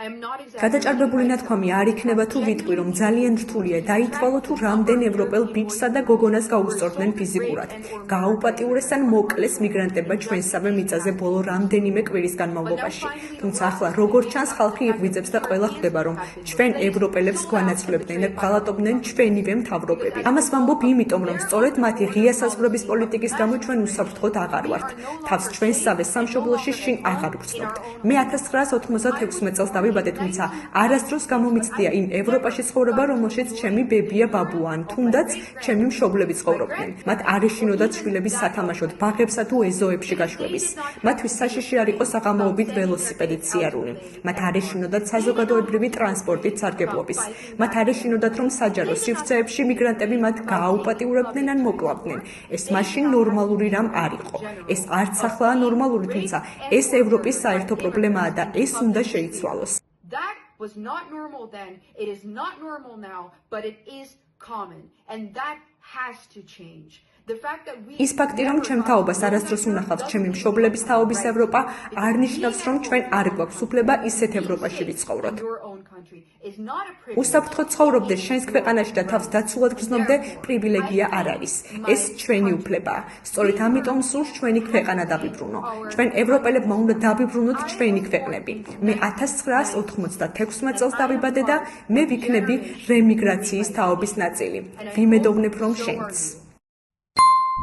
გადაჭარბებული ნათქვამი არ იქნება თუ ვიტყვი, რომ ძალიან რთულია დაითვალო თუ რამდენ ევროპელ ბიჭსა და გოგონას გაუსწორდნენ ფიზიკურად. გააუპატიურეს ან მოკლეს მიგრანტებმა ჩვენსავე მიწაზე ბოლო რამდენიმე კვირის განმავლობაში. თუმცა ახლა როგორც ჩანს, ხალხი იღვიძებს და ყველა ხვდება, რომ ჩვენ ევროპელებს გვანაცვლებდნენ და გვალატობდნენ ჩვენივე მთავრობები. ამას ვამბობ იმიტომ, რომ სწორედ მათი ღია საზღვრების პოლიტიკის გამო ჩვენ უსაფრთხოდ აღარ ვართ. თავს ჩვენსავე სამშობლოში შინ აღარ ვგრძნობთ. მე 1996 წელს დავიბადე, თუმცა არასდროს გამომიცდია იმ ევროპაში ცხოვრება, რომელშიც ჩემი ბებია ბაბუა ან თუნდაც ჩემი მშობლები ცხოვრობდნენ. მათ არ ეშინოდათ შვილების სათამაშოდ, ბაღებსა თუ ეზოებში გაშვების. მათთვის საშიში არ იყო საღამოობით ველოსიპედით სიარული. მათ არ ეშინოდათ საზოგადოებრივი ტრანსპორტით სარგებლობის. მათ არ ეშინოდათ, რომ საჯარო სივრცეებში მიგრანტები მათ გააუპატიურებდნენ ან მოკლავდნენ. ეს მაშინ ნორმალური რამ არ იყო. ეს არც ახლაა ნორმალური, თუმცა ეს ევროპის საერთო პრობლემაა და ეს უნდა შეიცვალოს. That was not normal then, it is not normal now, but it is common, and that has to change. ის ფაქტი, რომ ჩემ თაობას არასდროს უნახავს ჩემი მშობლების თაობის ევროპა, არ ნიშნავს, რომ ჩვენ არ გვაქვს უფლება ისეთ ევროპაში ვიცხოვროთ. უსაფრთხოდ ცხოვრობდე შენს ქვეყანაში და თავს დაცულად გრძნობდე პრივილეგია არ არის. ეს ჩვენი უფლებაა. სწორედ ამიტომ სურს ჩვენი ქვეყანა დავიბრუნო. ჩვენ ევროპელებმა უნდა დავიბრუნოთ ჩვენი ქვეყნები. მე 1996 წელს დავიბადე და მე ვიქნები რემიგრაციის თაობის ნაწილი. ვიმედოვნებ, რომ შენც.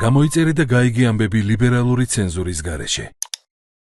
გამოიწერე და გაიგე ამბები ლიბერალური ცენზურის გარეშე.